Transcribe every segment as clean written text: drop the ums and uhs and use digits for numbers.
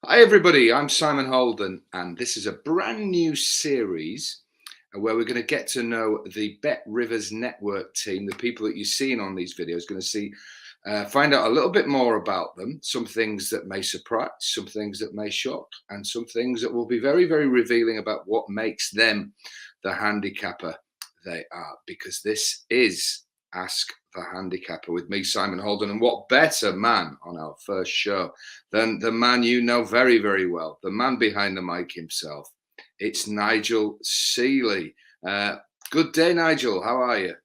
Hi, everybody. I'm Simon Holden, and this is a brand new series where we're going to get to know the Bet Rivers Network team, the people that you're seeing on these videos. Going to find out a little bit more about them, some things that may surprise, some things that may shock, and some things that will be very, very revealing about what makes them the handicapper they are. Because this is Ask the Handicapper with me, Simon Holden. And what better man on our first show than the man you know very, very well, the man behind the mic himself. It's Nigel Seeley. Good day, Nigel. How are you?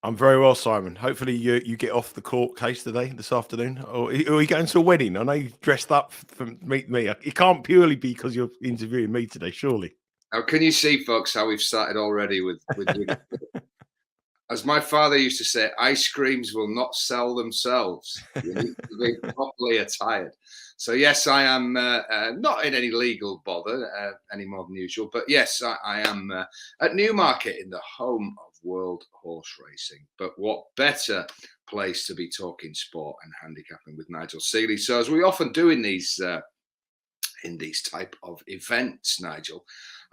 I'm very well, Simon. Hopefully you get off the court case today, this afternoon. Or are you going to a wedding? I know you dressed up for meet me. It can't purely be because you're interviewing me today, surely. Now, can you see, folks, how we've started already with as my father used to say, ice creams will not sell themselves. You need to be properly attired. So, yes, I am not in any legal bother any more than usual. But yes, I am at Newmarket in the home of world horse racing. But what better place to be talking sport and handicapping with Nigel Seeley? So, as we often do in these type of events, Nigel,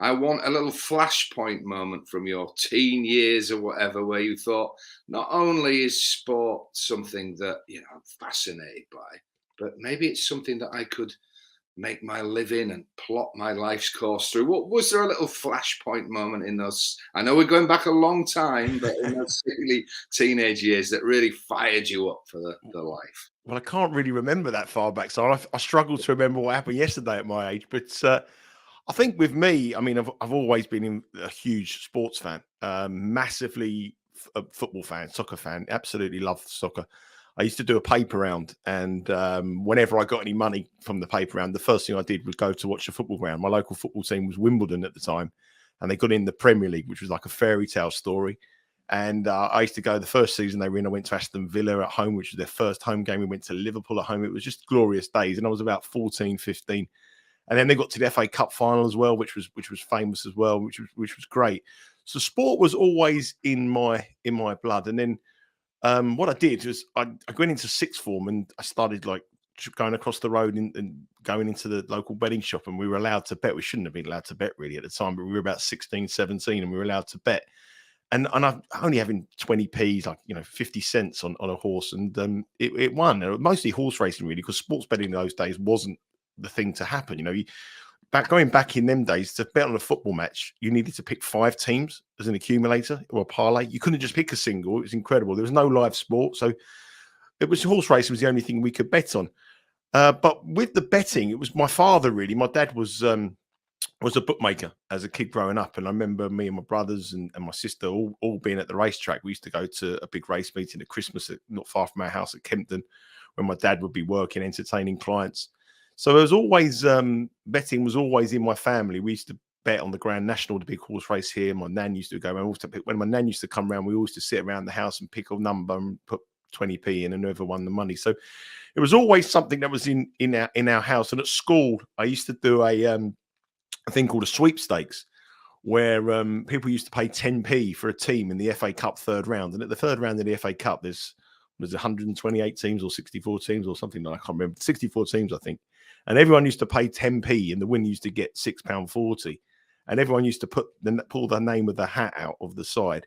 I want a little flashpoint moment from your teen years or whatever, where you thought, not only is sport something that I'm fascinated by, but maybe it's something that I could make my living and plot my life's course through. What was there a little flashpoint moment in those? I know we're going back a long time, but in those silly teenage years that really fired you up for the life. Well, I can't really remember that far back, so I struggle to remember what happened yesterday at my age. But I think with me, I mean, I've always been a huge sports fan, massively a football fan, soccer fan. Absolutely love soccer. I used to do a paper round, and whenever I got any money from the paper round, the first thing I did was go to watch the football round. My local football team was Wimbledon at the time, and they got in the Premier League, which was like a fairy tale story. And I used to go the first season they were in. I went to Aston Villa at home, which was their first home game. We went to Liverpool at home. It was just glorious days. And I was about 14, 15. And then they got to the FA Cup final as well, which was famous as well, which was great. So sport was always in my blood. And then what I did was I went into sixth form and I started like going across the road and going into the local betting shop, and we were allowed to bet. We shouldn't have been allowed to bet really at the time, but we were about 16, 17 and we were allowed to bet. And I'm only having 20p's, like 50 cents on a horse, and it won. Mostly horse racing really, because sports betting in those days wasn't the thing to happen. Going back in them days, to bet on a football match, you needed to pick 5 teams as an accumulator or a parlay. You couldn't just pick a single. It was incredible. There was no live sport, so it was horse racing was the only thing we could bet on. But with the betting, it was my father really. My dad was a bookmaker as a kid growing up. And I remember me and my brothers and my sister all being at the racetrack. We used to go to a big race meeting at Christmas not far from our house at Kempton, when my dad would be working, entertaining clients. So there was always betting was always in my family. We used to bet on the Grand National, the big horse race here. My nan used to go around. When my nan used to come around, we always used to sit around the house and pick a number and put 20p in, and whoever won the money. So it was always something that was in our house. And at school, I used to do a thing called a sweepstakes, where people used to pay 10p for a team in the FA Cup third round. And at the third round of the FA Cup, there's 128 teams or 64 teams or something like, I can't remember, 64 teams, I think. And everyone used to pay 10p, and the winner used to get £6.40. And everyone used to pull the name of the hat out of the side.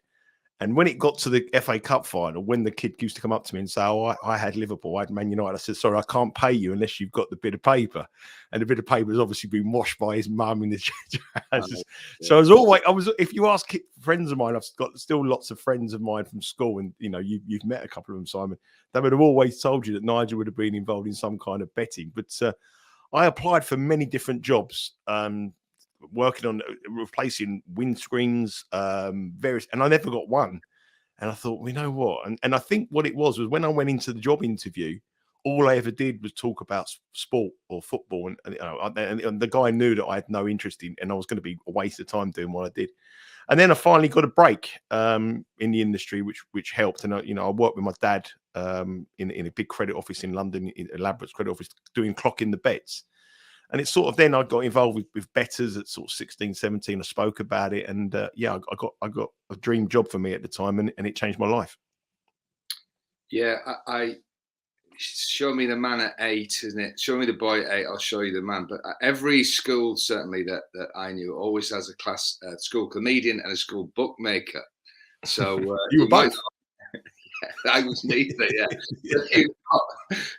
And when it got to the FA Cup final, when the kid used to come up to me and say, "Oh, I had Liverpool, I had Man United," I said, "Sorry, I can't pay you unless you've got the bit of paper." And the bit of paper has obviously been washed by his mum in the trousers. So if you ask friends of mine, I've got still lots of friends of mine from school, and you've met a couple of them, Simon. They would have always told you that Nigel would have been involved in some kind of betting. But I applied for many different jobs. Working on replacing windscreens, various, and I never got one. And I thought, well, you know what? And I think what it was when I went into the job interview, all I ever did was talk about sport or football, and the guy knew that I had no interest in, and I was going to be a waste of time doing what I did. And then I finally got a break in the industry, which helped. And I worked with my dad in a big credit office in London, in elaborate credit office, doing clocking the bets. And it's sort of then I got involved with bettors at sort of 16, 17. I spoke about it, and I got a dream job for me at the time, and it changed my life. Yeah, I show me the man at 8, isn't it? Show me the boy at 8, I'll show you the man. But every school, certainly that I knew, always has a class school comedian and a school bookmaker. So You were you might. both. I was neither, yeah.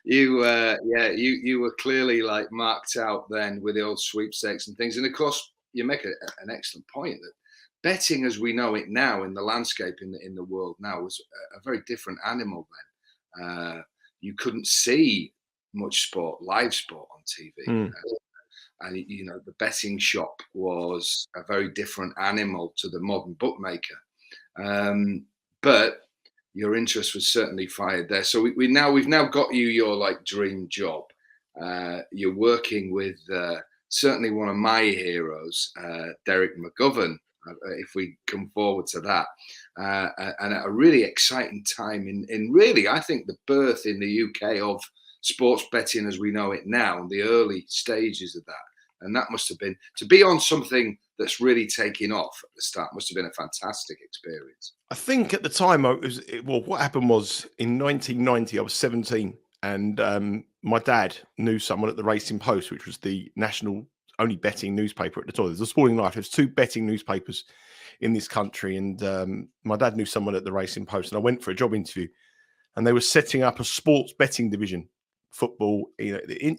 Yeah. You were clearly like marked out then with the old sweepstakes and things. And of course, you make an excellent point that betting as we know it now in the landscape in the world now was a very different animal then. You couldn't see much sport, live sport on TV. Mm. And the betting shop was a very different animal to the modern bookmaker. But your interest was certainly fired there. So we've now got you your like dream job. You're working with certainly one of my heroes, Derek McGovern, if we come forward to that, and at a really exciting time in really, I think, the birth in the UK of sports betting as we know it now, the early stages of that. And that must have been, to be on something that's really taking off at the start, must have been a fantastic experience. I think at the time, what happened was in 1990, I was 17, and my dad knew someone at the Racing Post, which was the national only betting newspaper at the time. There's a Sporting Life. There's 2 betting newspapers in this country, and my dad knew someone at the Racing Post, and I went for a job interview, and they were setting up a sports betting division, football.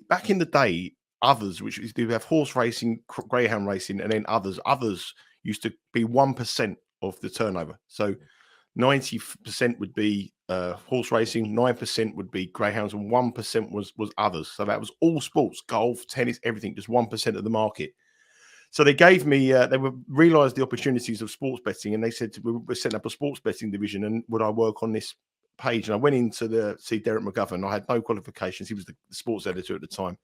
Back in the day, others, which is they have horse racing, greyhound racing, and then others. Others used to be 1% of the turnover. So 90% would be horse racing, 9% would be greyhounds, and 1% was others. So that was all sports, golf, tennis, everything, just 1% of the market. So they gave me, they realised the opportunities of sports betting, and they said we're setting up a sports betting division, and would I work on this page? And I went in to see Derek McGovern. I had no qualifications. He was the sports editor at the time.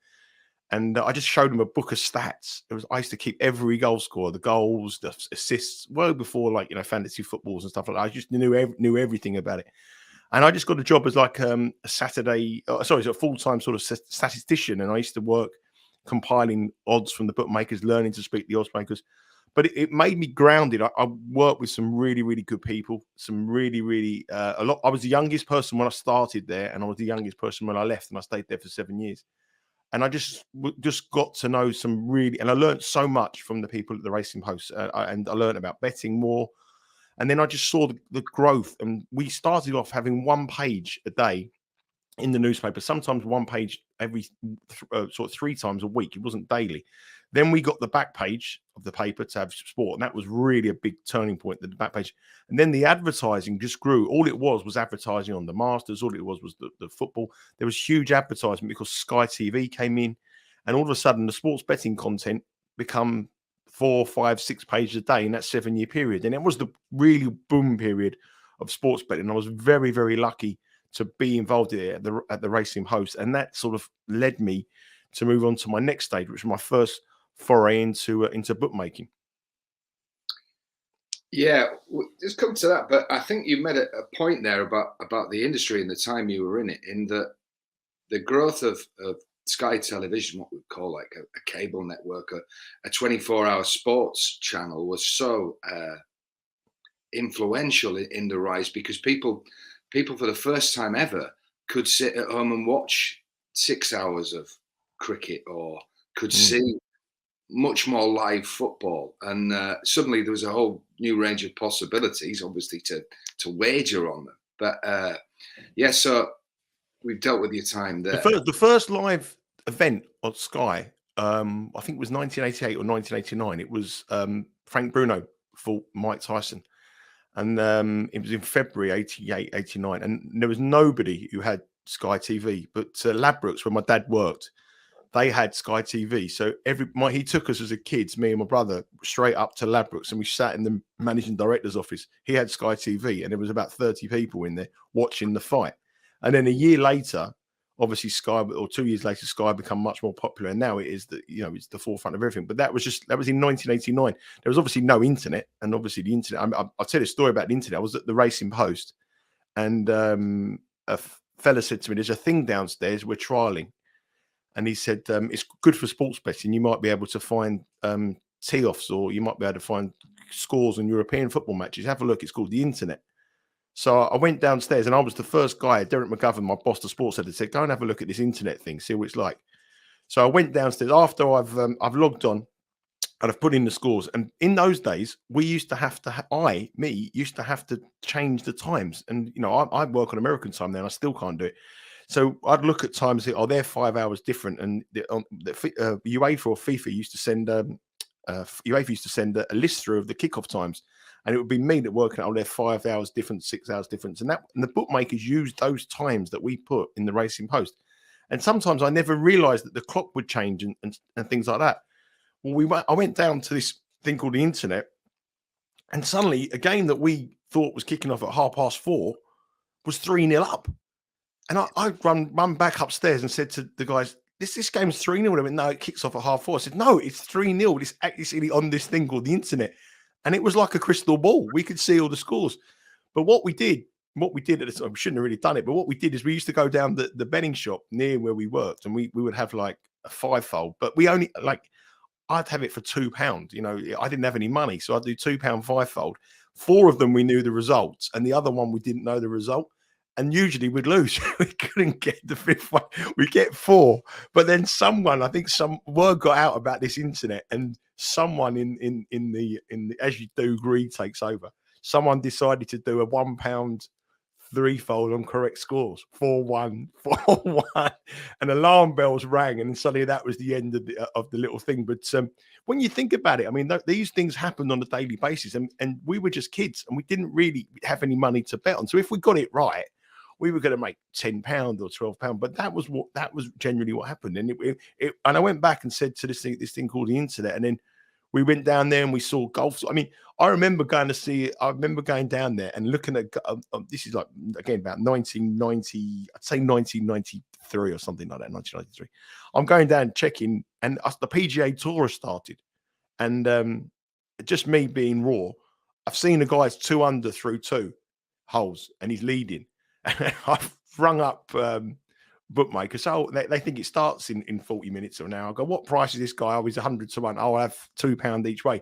And I just showed him a book of stats. I used to keep every goal scorer, the goals, the assists, well before fantasy footballs and stuff like that. I just knew everything about it. And I just got a job as like a full-time sort of statistician. And I used to work compiling odds from the bookmakers, learning to speak the odds makers. But it made me grounded. I worked with some really, really good people, some really, really, a lot. I was the youngest person when I started there, and I was the youngest person when I left, and I stayed there for 7 years. And I just got to know some really, and I learned so much from the people at the Racing Post, and I learned about betting more. And then I just saw the growth, and we started off having 1 page a day in the newspaper, sometimes 1 page every sort of 3 times a week. It wasn't daily. Then we got the back page of the paper to have sport, and that was really a big turning point, the back page. And then the advertising just grew. All it was advertising on the Masters. All it was the football. There was huge advertisement because Sky TV came in, and all of a sudden the sports betting content become 4, 5, 6 pages a day in that 7-year period. And it was the really boom period of sports betting. I was very, very lucky to be involved in it at the Racing Post, and that sort of led me to move on to my next stage, which was my first foray into bookmaking. Yeah, just come to that. But I think you made a point there about the industry and the time you were in it, in the growth of Sky Television, what we call like a cable network, a 24-hour sports channel, was so influential in the rise, because people for the first time ever could sit at home and watch 6 hours of cricket, or could see much more live football, and suddenly there was a whole new range of possibilities, obviously, to wager on them. But so we've dealt with your time there. The first live event on Sky, I think it was 1988 or 1989. It was Frank Bruno fought Mike Tyson, and it was in February 88, 89, and there was nobody who had Sky TV, but Ladbrokes, where my dad worked, they had Sky TV. So he took us as a kids, me and my brother, straight up to Ladbrokes, and we sat in the managing director's office. He had Sky TV, and there was about 30 people in there watching the fight. And then a year later, obviously Sky, or 2 years later, Sky become much more popular, and now it is it's the forefront of everything. But that was in 1989. There was obviously no internet, and obviously the internet. I'll tell you a story about the internet. I was at the Racing Post, and a fella said to me, "There's a thing downstairs we're trialing." And he said, it's good for sports betting. You might be able to find tee-offs, or you might be able to find scores on European football matches. Have a look. It's called the internet. So I went downstairs, and I was the first guy. Derek McGovern, my boss, the sports editor, said, "Go and have a look at this internet thing, see what it's like." So I went downstairs after I've logged on and I've put in the scores. And in those days, we used to have to, used to have to change the times. And, I work on American time now, and I still can't do it. So I'd look at times, and say, oh, they're 5 hours different. And UEFA or FIFA used to send, UEFA used to send a list through of the kickoff times. And it would be me that working out, oh, they're 5 hours different, 6 hours difference. And the bookmakers used those times that we put in the Racing Post. And sometimes I never realized that the clock would change and things like that. Well, I went down to this thing called the internet, and suddenly a game that we thought was kicking off at 4:30 was 3-0 up. And I run back upstairs and said to the guys, this game's 3-0. They went, no, it kicks off at 4:30. I said, no, it's 3-0. It's actually on this thing called the internet. And it was like a crystal ball. We could see all the scores. But what we did at the time, we shouldn't have really done it, but what we did is we used to go down the betting shop near where we worked, and we would have like a 5-fold, but we only I'd have it for £2. I didn't have any money, so I'd do £2 5-fold. 4 of them we knew the results, and the other one we didn't know the result. And usually we'd lose. We couldn't get the 5th one. We get 4, but then I think some word got out about this internet, and someone in the as you do, greed takes over. Someone decided to do a £1 3-fold on correct scores, 4-1, 4-1, and alarm bells rang, and suddenly that was the end of the little thing. But when you think about it, I mean, these things happened on a daily basis, and we were just kids, and we didn't really have any money to bet on. So if we got it right, we were going to make £10 or £12. But that was generally what happened. And and I went back and said to this thing called the internet, and then we went down there and we saw golf. I mean, I remember going down there and looking at, this is like, again, about 1990, I'd say 1993 or something like that, 1993. I'm going down checking, and the PGA Tour has started. And just me being raw, I've seen a guy's 2 under through 2 holes, and he's leading. And I've rung up bookmakers, so they think it starts in 40 minutes or an hour. I go, what price is this guy? Oh, he's 100 to 1. I'll have £2 each way,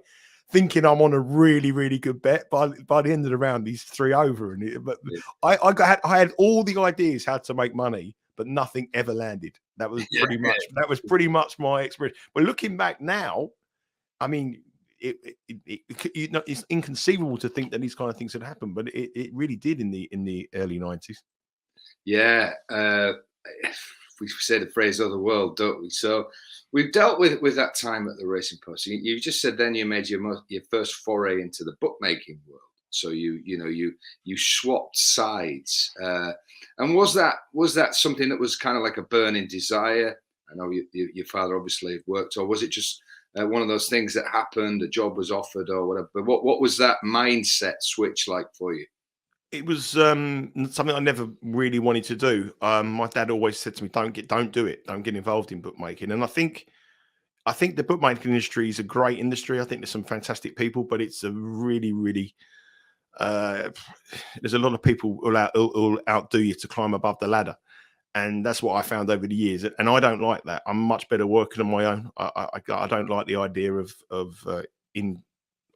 thinking I'm on a really, really good bet. By the end of the round, he's 3 over. But yeah. I had all the ideas how to make money, but nothing ever landed. That was pretty much my experience. But looking back now, I mean, it's inconceivable to think that these kind of things had happened, but it really did in the early 90s. Yeah. We say the phrase "other world," don't we? So we've dealt with that time at the Racing Post. You just said then you made your first foray into the bookmaking world. So you swapped sides, and was that something that was kind of like a burning desire? I know your father obviously worked, or was it just one of those things that happened? A job was offered, or whatever. But what was that mindset switch like for you? It was something I never really wanted to do. My dad always said to me, "Don't do it. Don't get involved in bookmaking." And I think the bookmaking industry is a great industry. I think there's some fantastic people, but it's a really, really there's a lot of people who'll outdo you to climb above the ladder, and that's what I found over the years. And I don't like that. I'm much better working on my own. I don't like the idea of in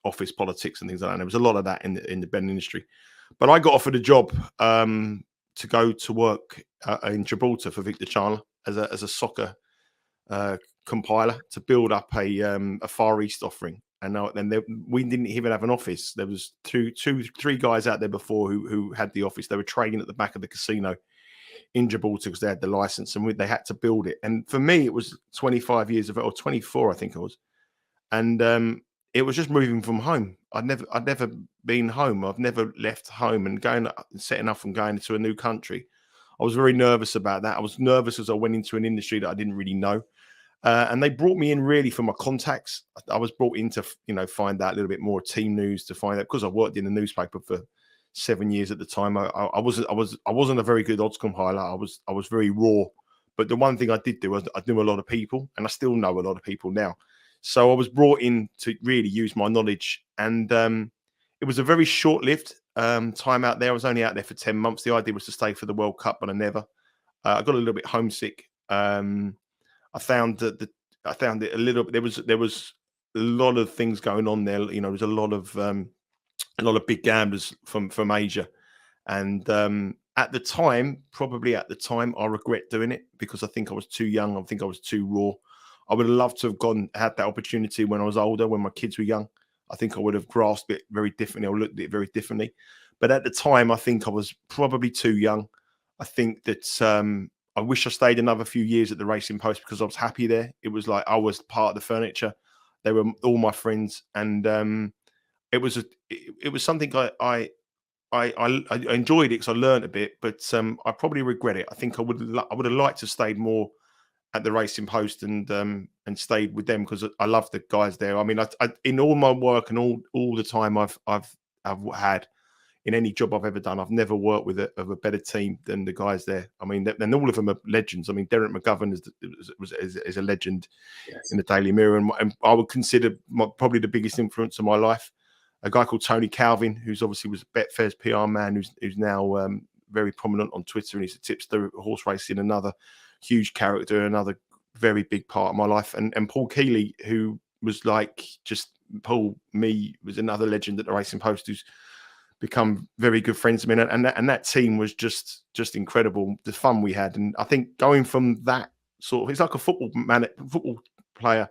office politics and things like that. And there was a lot of that in the betting industry. But I got offered a job to go to work in Gibraltar for Victor Chandler as a soccer compiler to build up a Far East offering. And then we didn't even have an office. There was three guys out there before who had the office. They were trading at the back of the casino in Gibraltar because they had the license, and they had to build it. And for me, it was 25 years of it, or 24, I think it was. And it was just moving from home. I'd never been home. I've never left home, and setting up and going into a new country. I was very nervous about that. I was nervous as I went into an industry that I didn't really know. And they brought me in really for my contacts. I was brought in to, find out a little bit more team news, to find out, because I worked in the newspaper for 7 years at the time. I wasn't a very good odds compiler. I was very raw. But the one thing I did do was I knew a lot of people, and I still know a lot of people now. So I was brought in to really use my knowledge, and it was a very short-lived time out there. I was only out there for 10 months. The idea was to stay for the World Cup, but I never. I got a little bit homesick. I found it a little bit. There was a lot of things going on there. There was a lot of big gamblers from Asia, And at the time, probably at the time, I regret doing it because I think I was too young. I think I was too raw. I would have loved to have had that opportunity when I was older, when my kids were young. I think I would have grasped it very differently. I looked at it very differently. But at the time, I think I was probably too young. I think that I wish I stayed another few years at the Racing Post because I was happy there. It was like I was part of the furniture. They were all my friends, and it was something I enjoyed it because I learned a bit, but I probably regret it. I think I would have liked to have stayed more at the Racing Post and stayed with them because I love the guys there. I mean, in all my work and all the time I've had in any job I've ever done, I've never worked with a better team than the guys there. I mean, and all of them are legends. I mean, Derek McGovern is a legend in the Daily Mirror, and I would consider probably the biggest influence of my life. A guy called Tony Calvin, who's obviously was Betfair's PR man, who's now very prominent on Twitter, and he's a tipster horse racing, another huge character, another very big part of my life. And Paul Keeley, who was like just Paul, was another legend at the Racing Post, who's become very good friends of mine. And that team was just incredible, the fun we had. And I think going from that sort of, it's like a football player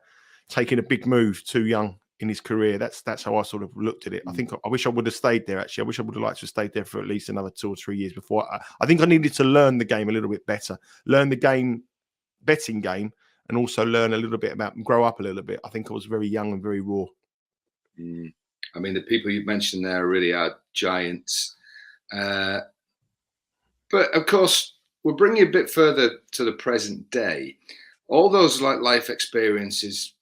taking a big move too young in his career. That's how I sort of looked at it. I think I wish I would have stayed there. Actually, I wish I would have liked to have stayed there for at least another 2 or 3 years before. I think I needed to learn the game a little bit better, learn the betting game, and also learn a little bit about and grow up a little bit. I think I was very young and very raw. I mean, the people you've mentioned there really are giants. But of course, we'll bring you a bit further to the present day. All those life experiences,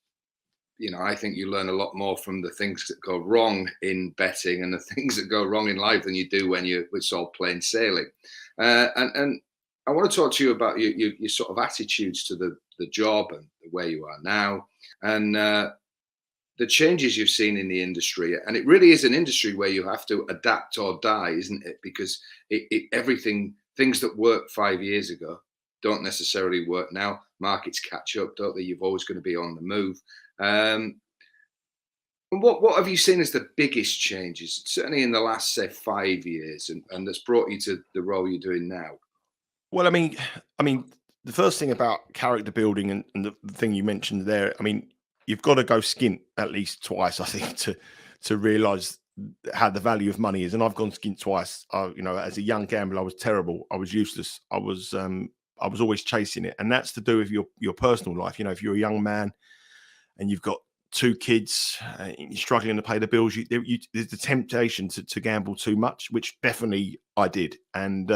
I think you learn a lot more from the things that go wrong in betting and the things that go wrong in life than you do when it's all plain sailing. And I want to talk to you about your sort of attitudes to the job and where you are now, and the changes you've seen in the industry. And it really is an industry where you have to adapt or die, isn't it? Because things that worked 5 years ago don't necessarily work now. Markets catch up, don't they? You're always going to be on the move. And what have you seen as the biggest changes, certainly in the last, say, 5 years, and that's brought you to the role you're doing now? Well, I mean, the first thing about character building and the thing you mentioned there, I mean, you've got to go skint at least twice, I think, to realise how the value of money is. And I've gone skint twice. As a young gambler, I was terrible. I was useless. I was always chasing it, and that's to do with your personal life. If you're a young man and you've got 2 kids, and you're struggling to pay the bills, there's the temptation to gamble too much, which definitely I did. And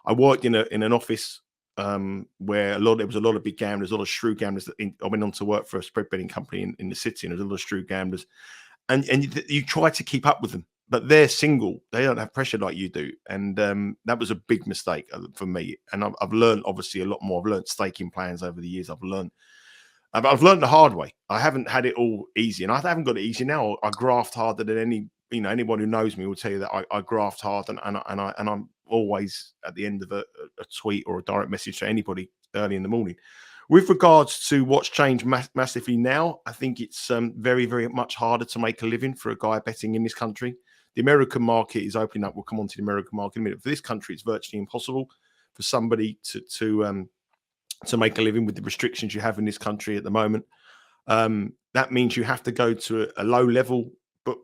I worked in an office where there was a lot of big gamblers, a lot of shrewd gamblers. I went on to work for a spread betting company in the city, and there's a lot of shrewd gamblers. And you try to keep up with them, but they're single. They don't have pressure like you do. And that was a big mistake for me. And I've learned obviously a lot more. I've learned staking plans over the years. I've learned the hard way. I haven't had it all easy, and I haven't got it easy now. I graft harder than anyone who knows me will tell you that I graft hard, and I'm always at the end of a tweet or a direct message to anybody early in the morning. With regards to what's changed massively now, I think it's very, very much harder to make a living for a guy betting in this country. The American market is opening up. We'll come on to the American market in a minute. For this country, it's virtually impossible for somebody to make a living with the restrictions you have in this country at the moment. That means you have to go to a low-level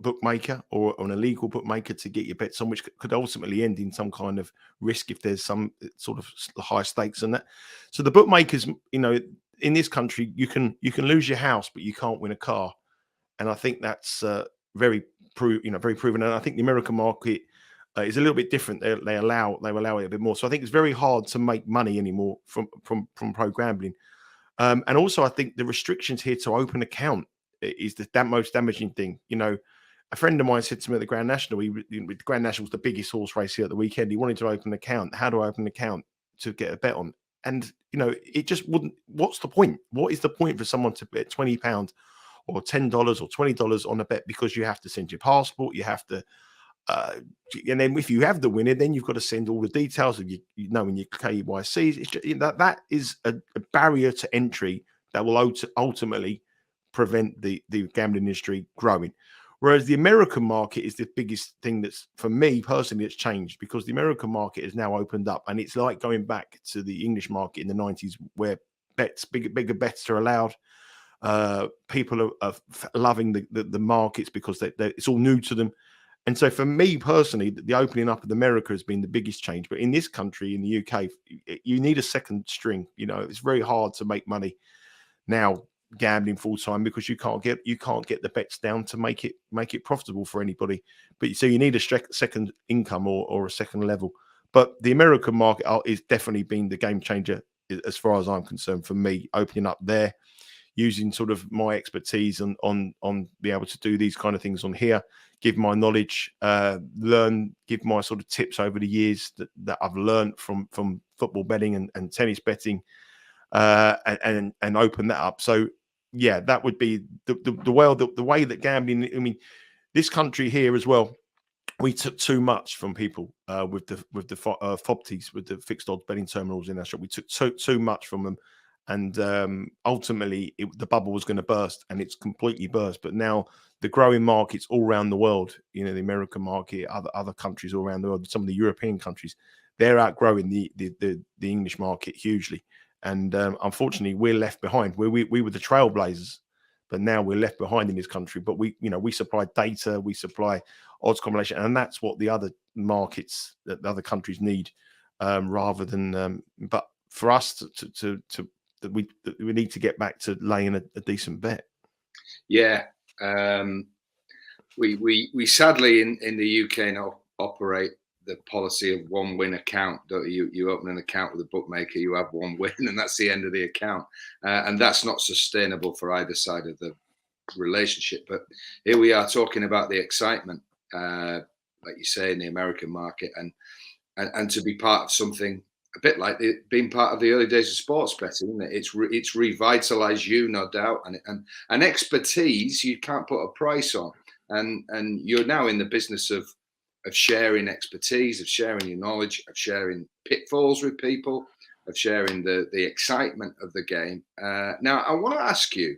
bookmaker or an illegal bookmaker to get your bets on, which could ultimately end in some kind of risk if there's some sort of high stakes in that. So the bookmakers, in this country, you can lose your house, but you can't win a car, and I think that's very proven. And I think the American market is a little bit different. They allow it a bit more. So I think it's very hard to make money anymore from pro gambling. And also, I think the restrictions here to open account is the most damaging thing. A friend of mine said to me at the Grand National, the Grand National was the biggest horse race here at the weekend. He wanted to open an account. How do I open an account to get a bet on? And, it just wouldn't. What's the point? What is the point for someone to bet £20 or $10 or $20 on a bet? Because you have to send your passport, you have to, and then if you have the winner, then you've got to send all the details of knowing your KYCs. It's just, that is a barrier to entry that will ultimately prevent the gambling industry growing. Whereas the American market is the biggest thing that's, for me personally, it's changed, because the American market has now opened up, and it's like going back to the English market in the 90s, where bigger bets are allowed. People are loving the markets because it's all new to them. And so for me personally, the opening up of America has been the biggest change. But in this country, in the UK, you need a second string. You know, it's very hard to make money now gambling full time, because you can't get the bets down to make it profitable for anybody. But so you need a second income, or a second level. But the American market is definitely been the game changer, as far as I'm concerned, for me, opening up there, using sort of my expertise on be able to do these kind of things on here, give my knowledge, give my sort of tips over the years that I've learned from football betting and tennis betting, and open that up. So yeah, that would be the way that gambling. I mean, this country here as well, we took too much from people with the FOBTs, with the fixed odds betting terminals in our shop. We took too much from them, and ultimately the bubble was going to burst, and it's completely burst. But now the growing markets all around the world, you know, the American market, other countries all around the world, some of the European countries, they're outgrowing the English market hugely. And unfortunately, we're left behind. We were the trailblazers, but now we're left behind in this country. But we supply data, we supply odds combination, and that's what the other markets, that the other countries need, rather than. But for us we need to get back to laying a decent bet. Yeah, we sadly in the UK now operate the policy of one win account. Don't you? You open an account with a bookmaker, you have one win, and that's the end of the account. And that's not sustainable for either side of the relationship. But here we are talking about the excitement, like you say, in the American market, and to be part of something a bit like being part of the early days of sports betting. Isn't it? It's revitalized you, no doubt, and expertise you can't put a price on. And you're now in the business of sharing expertise, of sharing your knowledge, of sharing pitfalls with people, of sharing the excitement of the game. Now, I want to ask you,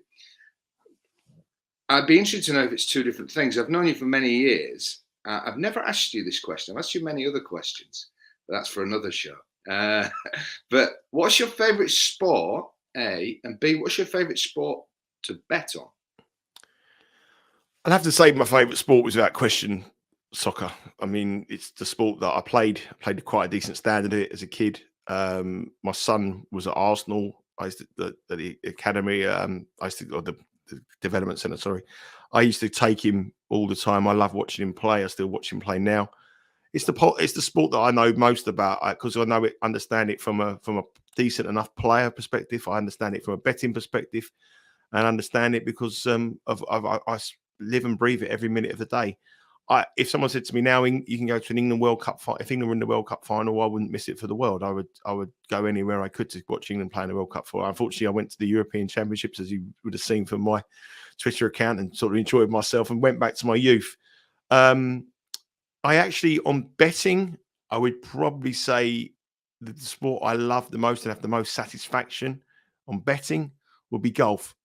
I'd be interested to know if it's two different things. I've known you for many years. I've never asked you this question. I've asked you many other questions, but that's for another show. But what's your favorite sport, A, and B, what's your favorite sport to bet on? I'd have to say my favorite sport was, without question, soccer. I mean, it's the sport that I played quite a decent standard at it as a kid. My son was at Arsenal. I used to the academy. I used to go the development center. Sorry, I used to take him all the time. I love watching him play. I still watch him play now. It's the sport that I know most about, because I understand it from a decent enough player perspective. I understand it from a betting perspective, and understand it because I live and breathe it every minute of the day. If someone said to me now, you can go to an England World Cup final, if England were in the World Cup final, I wouldn't miss it for the world. I would go anywhere I could to watch England play in the World Cup final. Unfortunately, I went to the European Championships, as you would have seen from my Twitter account, and sort of enjoyed myself and went back to my youth. I actually, on betting, I would probably say that the sport I love the most and have the most satisfaction on betting would be golf,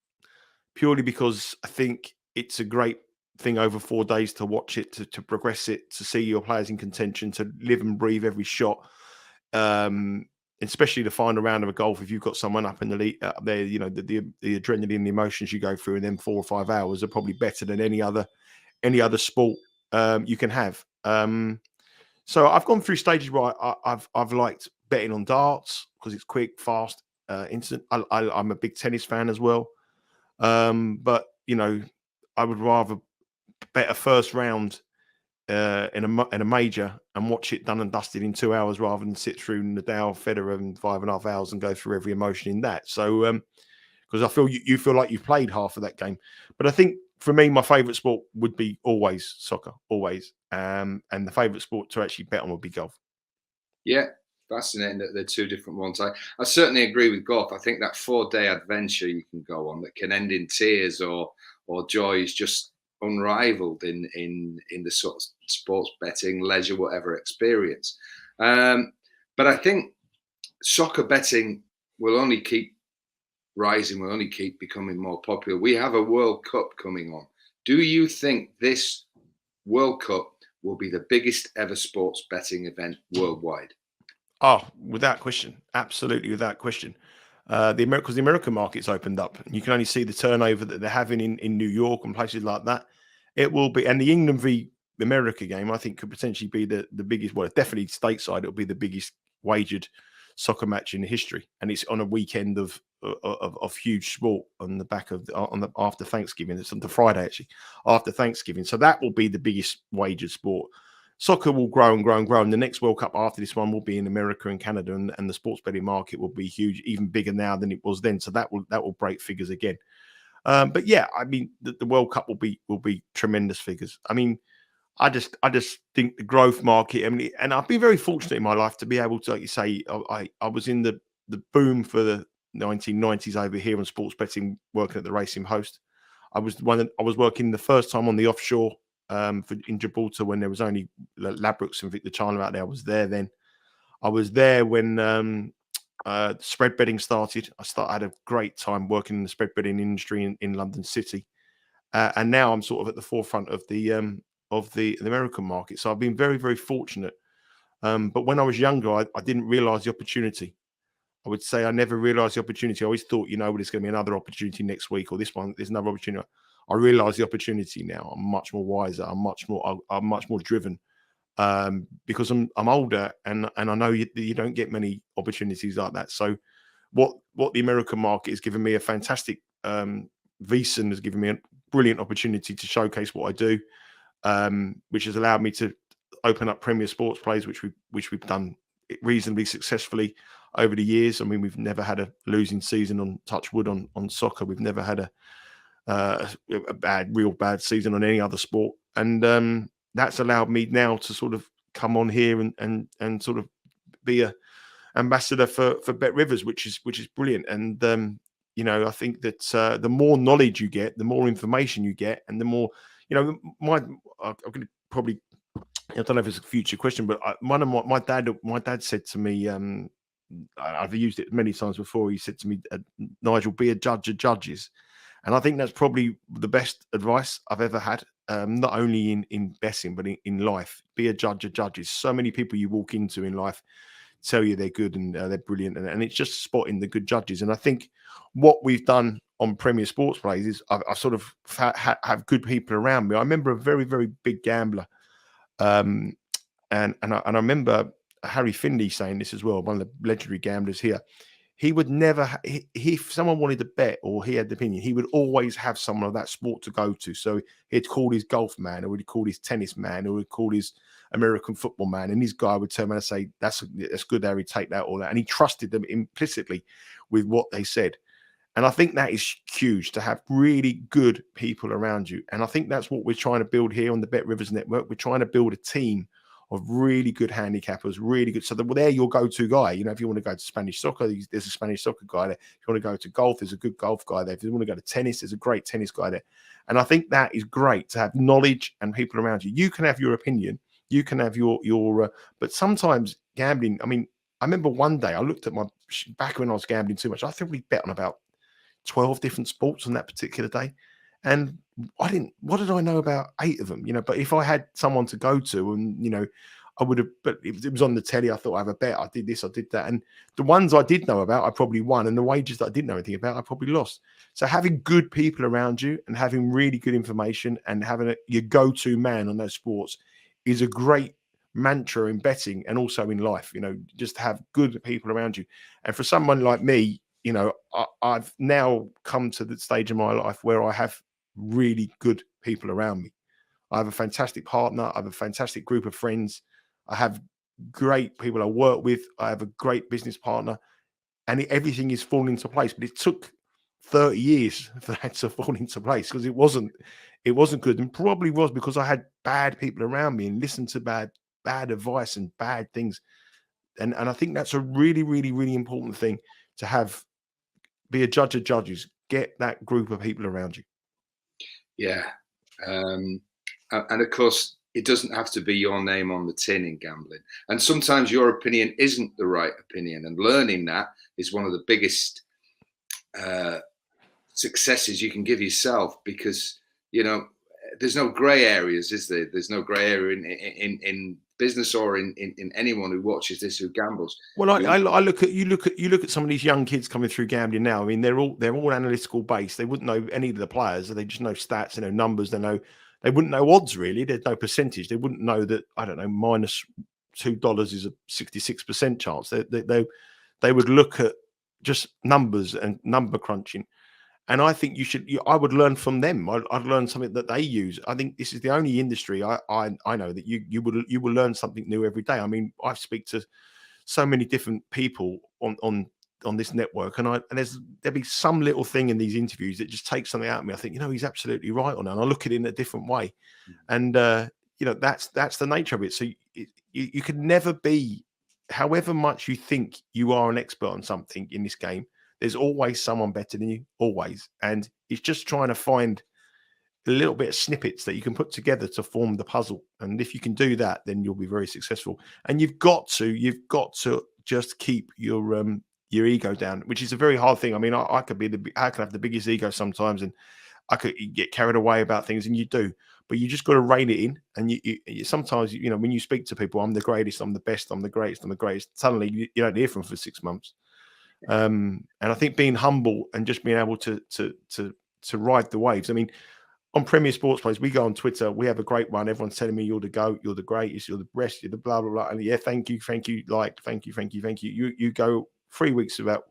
purely because I think it's a great thing over 4 days to watch it, to progress it, to see your players in contention, to live and breathe every shot, especially the final round of a golf. If you've got someone up in the lead, up there, you know, the adrenaline, the emotions you go through in them 4 or 5 hours are probably better than any other sport you can have. So I've gone through stages where I've liked betting on darts because it's quick, fast, instant. I'm a big tennis fan as well, but you know, I would rather bet a first round in a major and watch it done and dusted in 2 hours, rather than sit through Nadal, Federer in 5.5 hours and go through every emotion in that. So because I feel you feel like you've played half of that game. But I think for me, my favourite sport would be always soccer, always. And the favourite sport to actually bet on would be golf. Yeah, fascinating that they're two different ones. I certainly agree with golf. I think that 4-day adventure you can go on that can end in tears or joy is just unrivaled in the sort of sports betting, leisure, whatever experience. But I think soccer betting will only keep rising, will only keep becoming more popular. We have a World Cup coming on Do you think this World Cup will be the biggest ever sports betting event worldwide? Oh, without question, absolutely without question. Because the American market's opened up, and you can only see the turnover that they're having in New York and places like that. It will be, and the England v America game, I think, could potentially be the biggest. Well, definitely stateside, it'll be the biggest wagered soccer match in history, and it's on a weekend of huge sport on the back of after Thanksgiving. It's on the Friday actually after Thanksgiving, so that will be the biggest wagered sport. Soccer will grow and grow and grow. And the next World Cup after this one will be in America and Canada, and the sports betting market will be huge, even bigger now than it was then. So that will break figures again. But yeah, I mean, the World Cup will be tremendous figures. I mean, I just think the growth market. I mean, and I've been very fortunate in my life to be able to, like you say, I was in the boom for the 1990s over here on sports betting, working at the Racing Host. I was working the first time on the offshore in Gibraltar when there was only Ladbrokes and Victor China out there. I was there then. I was there when spread betting started. I had a great time working in the spread betting industry in London City, and now I'm sort of at the forefront of the American market. So I've been very, very fortunate. But when I was younger, I didn't realise the opportunity. I would say I never realised the opportunity. I always thought, there's going to be another opportunity next week, or there's another opportunity. I realise the opportunity now. I'm much more wiser. I'm much more driven because I'm older, and I know you don't get many opportunities like that. So what the American market has given me a fantastic VEASAN has given me a brilliant opportunity to showcase what I do, which has allowed me to open up Premier Sports Plays, which we've done reasonably successfully over the years. I mean, we've never had a losing season on touch wood on soccer. We've never had a real bad season on any other sport, and that's allowed me now to sort of come on here and sort of be a ambassador for Bet Rivers, which is brilliant. And I think that the more knowledge you get, the more information you get, and the more I'm going to probably, I don't know if it's a future question, but my dad said to me, I've used it many times before. He said to me, Nigel, be a judge of judges. And I think that's probably the best advice I've ever had, not only in betting, but in life. Be a judge of judges. So many people you walk into in life tell you they're good and they're brilliant. And it's just spotting the good judges. And I think what we've done on Premier Sports Plays is I sort of have good people around me. I remember a very, very big gambler. And I remember Harry Finley saying this as well, one of the legendary gamblers here. He would never, if someone wanted to bet or he had the opinion, he would always have someone of that sport to go to. So he'd call his golf man, or he'd call his tennis man, or he'd call his American football man. And this guy would turn around and say, that's good, Harry, take that, all that. And he trusted them implicitly with what they said. And I think that is huge, to have really good people around you. And I think that's what we're trying to build here on the Bet Rivers Network. We're trying to build a team of really good handicappers, really good. So they're your go-to guy. If you want to go to Spanish soccer, there's a Spanish soccer guy there. If you want to go to golf, there's a good golf guy there. If you want to go to tennis, there's a great tennis guy there. And I think that is great, to have knowledge and people around you. You can have your opinion, you can have your but sometimes gambling. I mean, I remember one day I looked at back when I was gambling too much. I think we bet on about 12 different sports on that particular day. And what did I know about 8 of them? But if I had someone to go to, and I would have, but it was on the telly, I thought, I have a bet, I did this, I did that. And the ones I did know about, I probably won. And the wagers that I didn't know anything about, I probably lost. So having good people around you and having really good information and having your go-to man on those sports is a great mantra in betting and also in life. Just have good people around you. And for someone like me, I've now come to the stage in my life where I have really good people around me. I have a fantastic partner. I have a fantastic group of friends. I have great people I work with. I have a great business partner, and everything is falling into place. But it took 30 years for that to fall into place, because it wasn't good, and probably was because I had bad people around me and listened to bad advice and bad things. And I think that's a really, really, really important thing to have. Be a judge of judges. Get that group of people around you. Yeah. And of course, it doesn't have to be your name on the tin in gambling. And sometimes your opinion isn't the right opinion. And learning that is one of the biggest successes you can give yourself, because, there's no grey areas, is there? There's no grey area in business or in anyone who watches this who gambles. Well, I look at some of these young kids coming through gambling now. I mean, they're all analytical based. They wouldn't know any of the players. They just know stats, they know numbers. They wouldn't know odds really. There's no percentage. They wouldn't know that, I don't know, -$2 is a 66% chance. They would look at just numbers and number crunching. And I think I would learn from them. I'd learn something that they use. I think this is the only industry I know that you will learn something new every day. I mean, I speak to so many different people on this network, and there'll be some little thing in these interviews that just takes something out of me. I think, he's absolutely right on that. And I look at it in a different way. And that's the nature of it. So you could never be, however much you think you are an expert on something in this game, there's always someone better than you, always. And it's just trying to find a little bit of snippets that you can put together to form the puzzle. And if you can do that, then you'll be very successful. And you've got to just keep your ego down, which is a very hard thing. I mean, I could have the biggest ego sometimes, and I could get carried away about things, and you do. But you just got to rein it in. And you sometimes, when you speak to people, I'm the greatest, I'm the best, I'm the greatest, I'm the greatest. Suddenly, you don't hear from them for 6 months. And I think being humble and just being able to ride the waves. I mean, on Premier Sports Plays, we go on Twitter. We have a great one. Everyone's telling me you're the GOAT, you're the greatest, you're the best, you're the blah blah blah. And yeah, thank you, like, thank you. You go 3 weeks without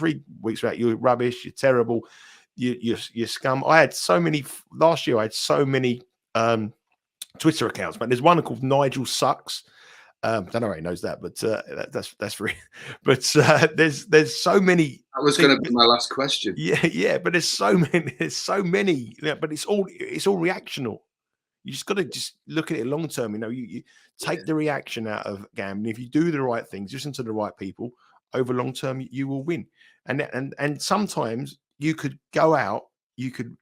you're rubbish, you're terrible, you're scum. I had so many last year. I had so many Twitter accounts, but there's one called Nigel Sucks. I don't know how he knows that, but that's free. But there's so many. That was going to be my last question. Yeah, but there's so many. Yeah, but it's all reactional. You just got to just look at it long term. You take the reaction out of gambling. If you do the right things, listen to the right people, over long term, you will win. And sometimes you could go out, you could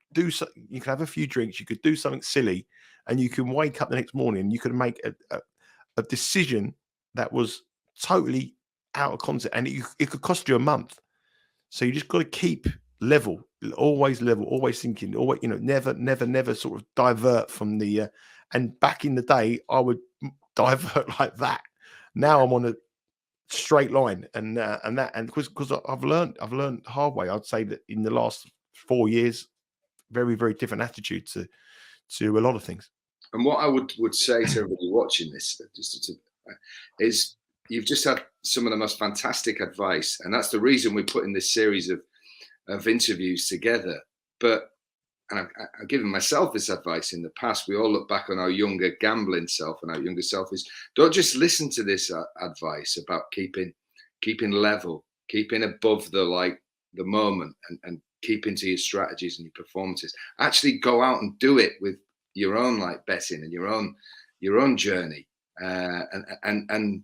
have a few drinks, you could do something silly, and you can wake up the next morning and you could make a decision that was totally out of context, and it could cost you a month. So you just got to keep level, always thinking, always, never sort of divert from the. And back in the day, I would divert like that. Now I'm on a straight line, and because I've learned the hard way. I'd say that in the last 4 years, very, very different attitude to a lot of things. And what I would say to everybody watching this is you've just had some of the most fantastic advice, and that's the reason we're putting this series of interviews together. But I've given myself this advice in the past. We all look back on our younger gambling self, and our younger self is, don't just listen to this advice about keeping level, keeping above the moment, and keeping to your strategies and your performances. Actually go out and do it with your own betting and your own journey, and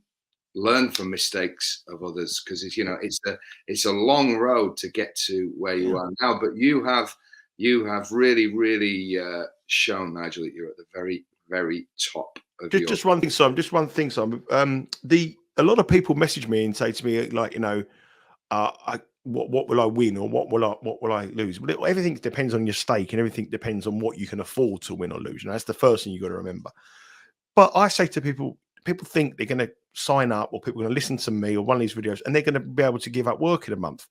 learn from mistakes of others, because it's a long road to get to where you are now. But you have really shown, Nigel, that you're at the very, very top of just one thing, Simon. A lot of people message me and say to me, like, what will I win, or what will I lose? Well, everything depends on your stake, and everything depends on what you can afford to win or lose. And that's the first thing you got to remember. But I say to people think they're going to sign up, or people are going to listen to me or one of these videos, and they're going to be able to give up work in a month.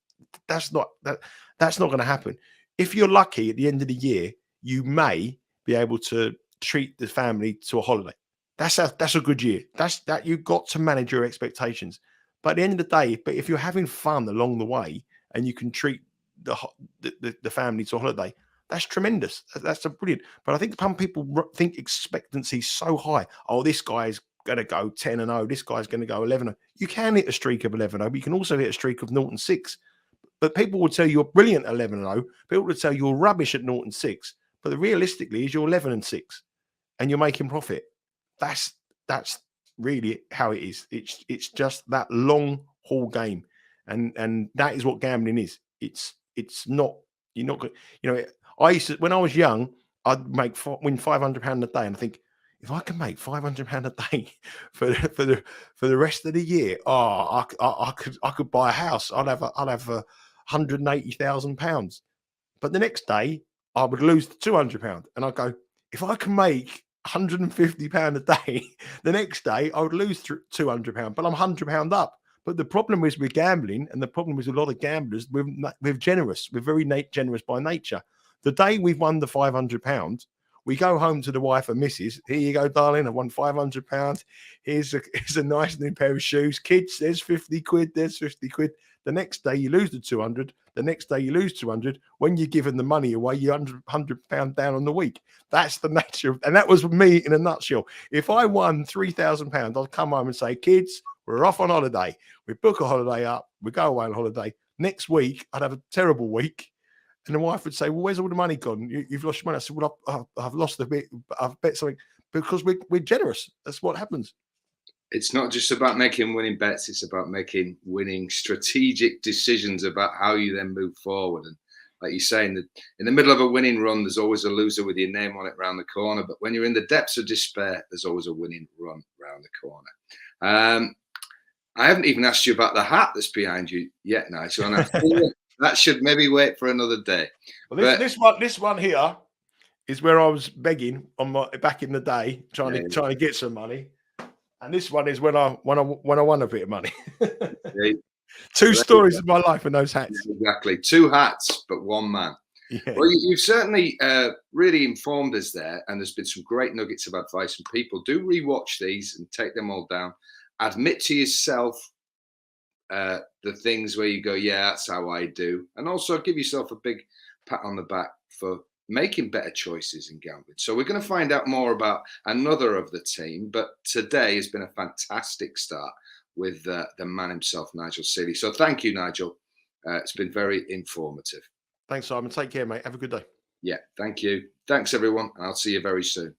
That's not going to happen. If you're lucky, at the end of the year, you may be able to treat the family to a holiday. That's a good year. That you've got to manage your expectations. But at the end of the day, if you're having fun along the way and you can treat the family to a holiday, that's tremendous. That's brilliant. But I think some people think expectancy is so high. Oh, this guy's going to go 10-0. This guy's going to go 11-0. You can hit a streak of 11-0, but you can also hit a streak of 0-6. But people will tell you you're brilliant at 11-0. People will tell you you're rubbish at 0-6. But realistically, is you're 11-6 and you're making profit. That's really how it is. It's just that long haul game, and that is what gambling is. It's not. You're not good. I used to, when I was young, I'd win £500 a day, and I think, if I can make £500 a day for the rest of the year, I could buy a house. I'd have £180,000. But the next day, I would lose £200, and I go, if I can make £150 a day, the next day I would lose £200, but I'm £100 up. But the problem is with gambling, and the problem is a lot of gamblers, we're generous. We're very generous by nature. The day we've won the £500, we go home to the wife and missus. Here you go, darling. I won £500. Here's a nice new pair of shoes. Kids, there's 50 quid. There's 50 quid. The next day you lose the 200. The next day you lose 200. When you're giving the money away, you're £100 down on the week. That's the nature and that was me in a nutshell. If I won £3,000, I'd come home and say, kids, we're off on holiday. We book a holiday up. We go away on holiday. Next week, I'd have a terrible week. And the wife would say, well, where's all the money gone? You've lost your money. I said, well, I've lost a bit. I've bet something because we're generous. That's what happens. It's not just about making winning bets. It's about making winning strategic decisions about how you then move forward. And like you're saying, that in the middle of a winning run, there's always a loser with your name on it round the corner. But when you're in the depths of despair, there's always a winning run round the corner. I haven't even asked you about the hat that's behind you yet, Nigel. And that should maybe wait for another day. Well, this one here is where I was begging back in the day, trying to get some money. And this one is when I won a bit of money. Two stories of my life in those hats. Exactly. Two hats, but one man. Yeah. Well, you've certainly really informed us there. And there's been some great nuggets of advice. And people do rewatch these and take them all down. Admit to yourself the things where you go, yeah, that's how I do. And also give yourself a big pat on the back for making better choices in gambling. So we're going to find out more about another of the team. But today has been a fantastic start with the man himself, Nigel Seeley. So thank you, Nigel. It's been very informative. Thanks, Simon. Take care, mate. Have a good day. Yeah, thank you. Thanks, everyone. And I'll see you very soon.